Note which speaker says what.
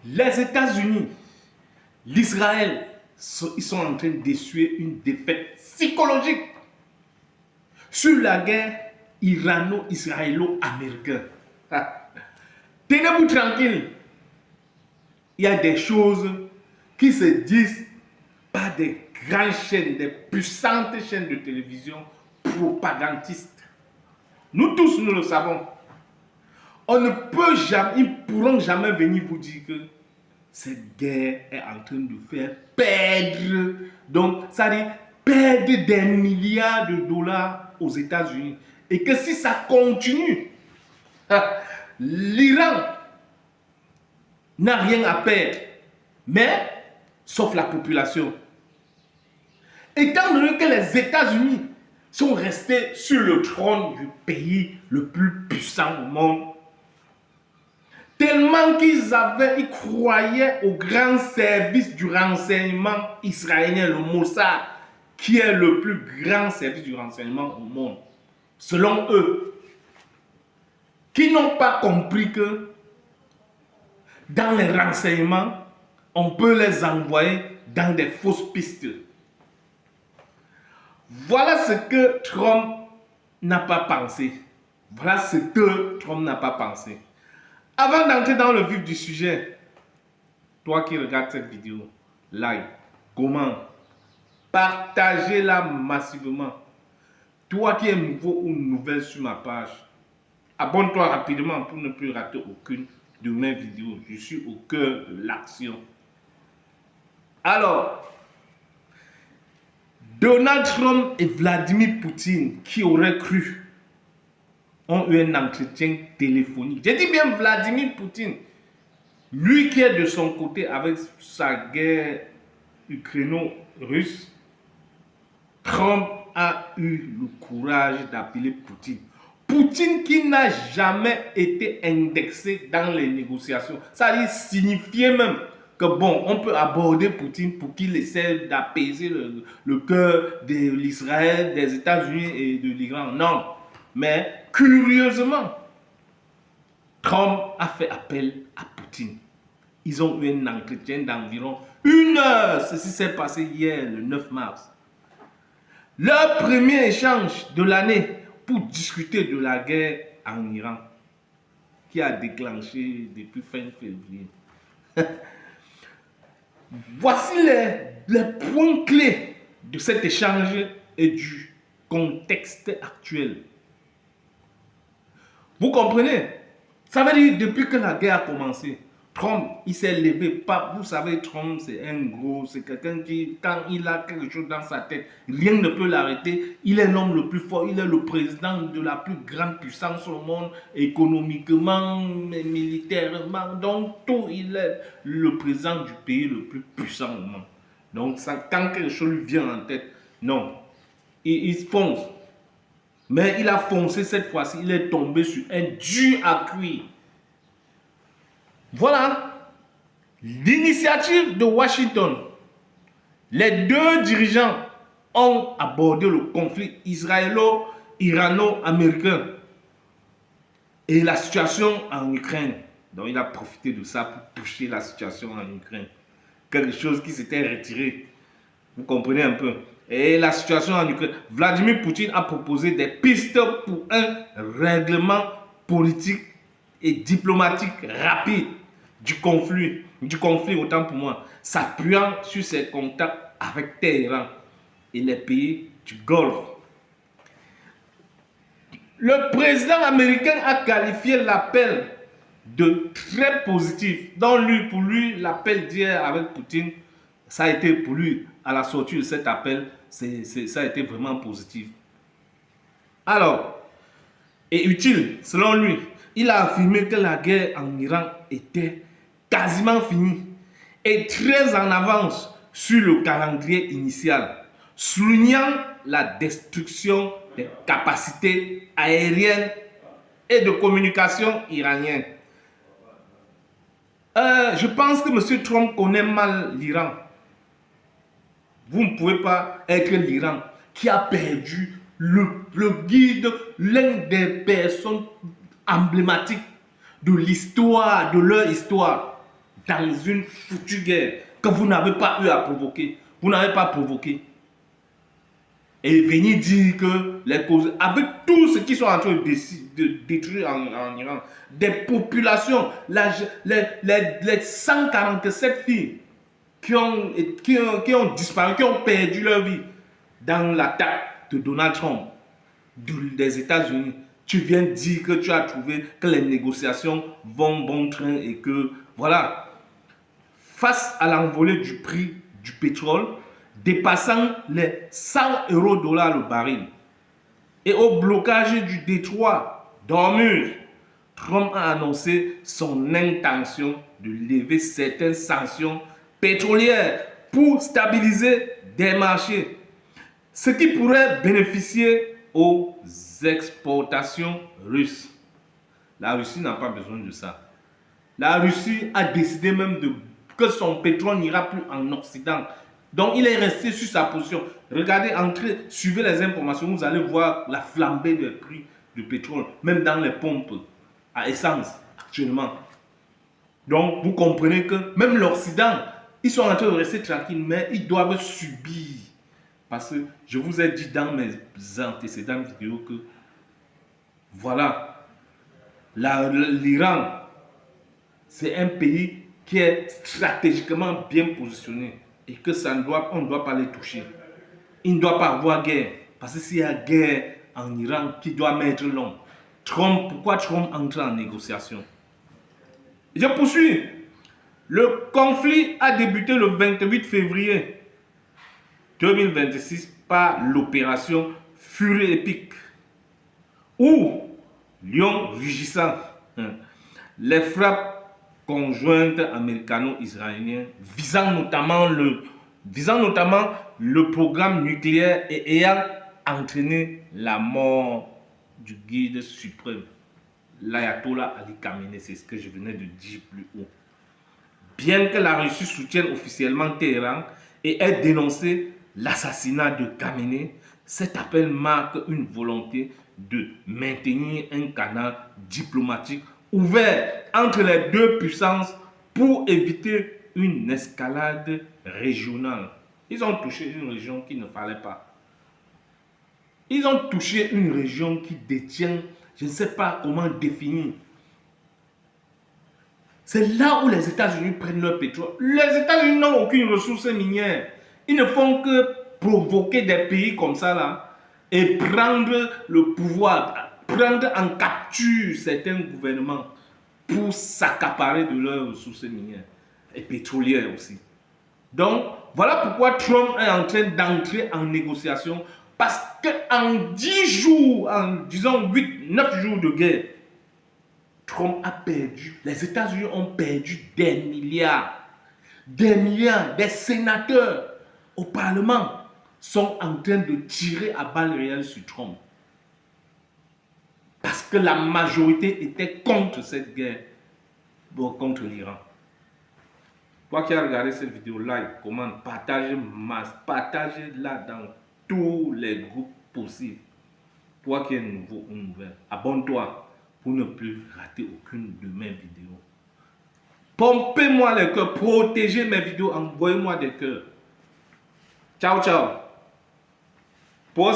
Speaker 1: Les États-Unis, l'Israël, ils sont en train d'essuyer une défaite psychologique sur la guerre irano-israélo-américaine. Tenez-vous tranquille. Il y a des choses qui se disent par des grandes chaînes, des puissantes chaînes de télévision propagandistes. Nous tous, nous le savons. On ne peut jamais, ils ne pourront jamais venir vous dire que cette guerre est en train de faire perdre, donc ça dit perdre des milliards de dollars aux États-Unis. Et que si ça continue, l'Iran n'a rien à perdre, mais sauf la population. Étant donné que les États-Unis sont restés sur le trône du pays le plus puissant au monde, tellement ils croyaient au grand service du renseignement israélien, le Mossad, qui est le plus grand service du renseignement au monde, selon eux, qui n'ont pas compris que dans les renseignements, on peut les envoyer dans des fausses pistes. Voilà ce que Trump n'a pas pensé. Voilà ce que Trump n'a pas pensé. Avant d'entrer dans le vif du sujet, toi qui regardes cette vidéo, like, commente, partagez-la massivement. Toi qui es nouveau ou nouvelle sur ma page, abonne-toi rapidement pour ne plus rater aucune de mes vidéos. Je suis au cœur de l'action. Alors, Donald Trump et Vladimir Poutine, qui auraient cru, ont eu un entretien téléphonique. J'ai dit bien Vladimir Poutine, lui qui est de son côté avec sa guerre ukraino-russe. Trump a eu le courage d'appeler Poutine. Poutine qui n'a jamais été indexé dans les négociations. Ça signifiait même que bon, on peut aborder Poutine pour qu'il essaie d'apaiser le cœur de l'Israël, des États-Unis et de l'Iran. Non. Mais curieusement, Trump a fait appel à Poutine. Ils ont eu un entretien d'environ 1 heure. Ceci s'est passé hier, le 9 mars. Leur premier échange de l'année pour discuter de la guerre en Iran, qui a déclenché depuis fin février. Voici les points clés de cet échange et du contexte actuel. Vous comprenez? Ça veut dire depuis que la guerre a commencé, Trump, il s'est levé. Vous savez, Trump, c'est un gros, c'est quelqu'un qui, quand il a quelque chose dans sa tête, rien ne peut l'arrêter. Il est l'homme le plus fort, il est le président de la plus grande puissance au monde, économiquement, militairement, donc tout, il est le président du pays le plus puissant au monde. Donc, ça, quand quelque chose lui vient en tête, non, il fonce. Mais il a foncé cette fois-ci, il est tombé sur un dur à cuire. Voilà l'initiative de Washington. Les deux dirigeants ont abordé le conflit israélo-irano-américain et la situation en Ukraine. Donc il a profité de ça pour toucher la situation en Ukraine. Quelque chose qui s'était retiré. Vous comprenez un peu. Et la situation en Ukraine. Vladimir Poutine a proposé des pistes pour un règlement politique et diplomatique rapide du conflit autant pour moi, s'appuyant sur ses contacts avec Téhéran et les pays du Golfe. Le président américain a qualifié l'appel de très positif. Donc pour lui, l'appel d'hier avec Poutine, ça a été pour lui, à la sortie de cet appel, ça a été vraiment positif. Alors, et utile, selon lui, il a affirmé que la guerre en Iran était quasiment finie et très en avance sur le calendrier initial, soulignant la destruction des capacités aériennes et de communication iraniennes. Je pense que M. Trump connaît mal l'Iran. Vous ne pouvez pas être l'Iran qui a perdu le guide, l'une des personnes emblématiques de l'histoire, de leur histoire. dans une foutue guerre que vous n'avez pas eu à provoquer. Vous n'avez pas provoqué. Et venir dire que les causes, avec tout ce qui sont en train de détruire en Iran, des populations, les 147 filles qui ont disparu, qui ont perdu leur vie dans l'attaque de Donald Trump des États-Unis, tu viens dire que tu as trouvé que les négociations vont bon train et que, voilà, face à l'envolée du prix du pétrole, dépassant les 100 € le baril, et au blocage du détroit d'Ormuz, Trump a annoncé son intention de lever certaines sanctions pétrolières pour stabiliser des marchés, ce qui pourrait bénéficier aux exportations russes. La Russie n'a pas besoin de ça. La Russie a décidé même que son pétrole n'ira plus en Occident. Donc il est resté sur sa position. Regardez, entrez, suivez les informations, vous allez voir la flambée des prix du pétrole, même dans les pompes à essence actuellement. Donc vous comprenez que même l'Occident, ils sont en train de rester tranquilles, mais ils doivent subir. Parce que je vous ai dit dans mes antécédentes vidéos que, voilà, l'Iran, c'est un pays qui est stratégiquement bien positionné et que on ne doit pas les toucher. Il ne doit pas avoir guerre. Parce que s'il y a guerre en Iran, qui doit mettre l'homme? Pourquoi Trump entre en négociation? Je poursuis. Le conflit a débuté le 28 février 2026 par l'opération Furie épique, ou Lion rugissant, les frappes conjointes américano-israéliennes visant notamment le programme nucléaire et ayant entraîné la mort du guide suprême, l'ayatollah Ali Khamenei. C'est ce que je venais de dire plus haut. Bien que la Russie soutienne officiellement Téhéran et ait dénoncé l'assassinat de Khamenei, cet appel marque une volonté de maintenir un canal diplomatique ouvert entre les deux puissances pour éviter une escalade régionale. Ils ont touché une région qu'il ne fallait pas. Ils ont touché une région qui détient, je ne sais pas comment définir. C'est là où les États-Unis prennent leur pétrole. Les États-Unis n'ont aucune ressource minière. Ils ne font que provoquer des pays comme ça là et prendre le pouvoir, prendre en capture certains gouvernements pour s'accaparer de leurs ressources minières et pétrolières aussi. Donc, voilà pourquoi Trump est en train d'entrer en négociation, parce qu'en 10 jours, en disons 8, 9 jours de guerre, Trump a perdu, les États-Unis ont perdu des milliards, des sénateurs au Parlement sont en train de tirer à balles réelles sur Trump. Parce que la majorité était contre cette guerre, contre l'Iran. Toi qui as regardé cette vidéo, like, commente, partagez-la dans tous les groupes possibles. Toi qui es nouveau ou nouvelle, abonne-toi pour ne plus rater aucune de mes vidéos. Pompez-moi les cœurs, protégez mes vidéos, envoyez-moi des cœurs. Ciao, ciao. Pour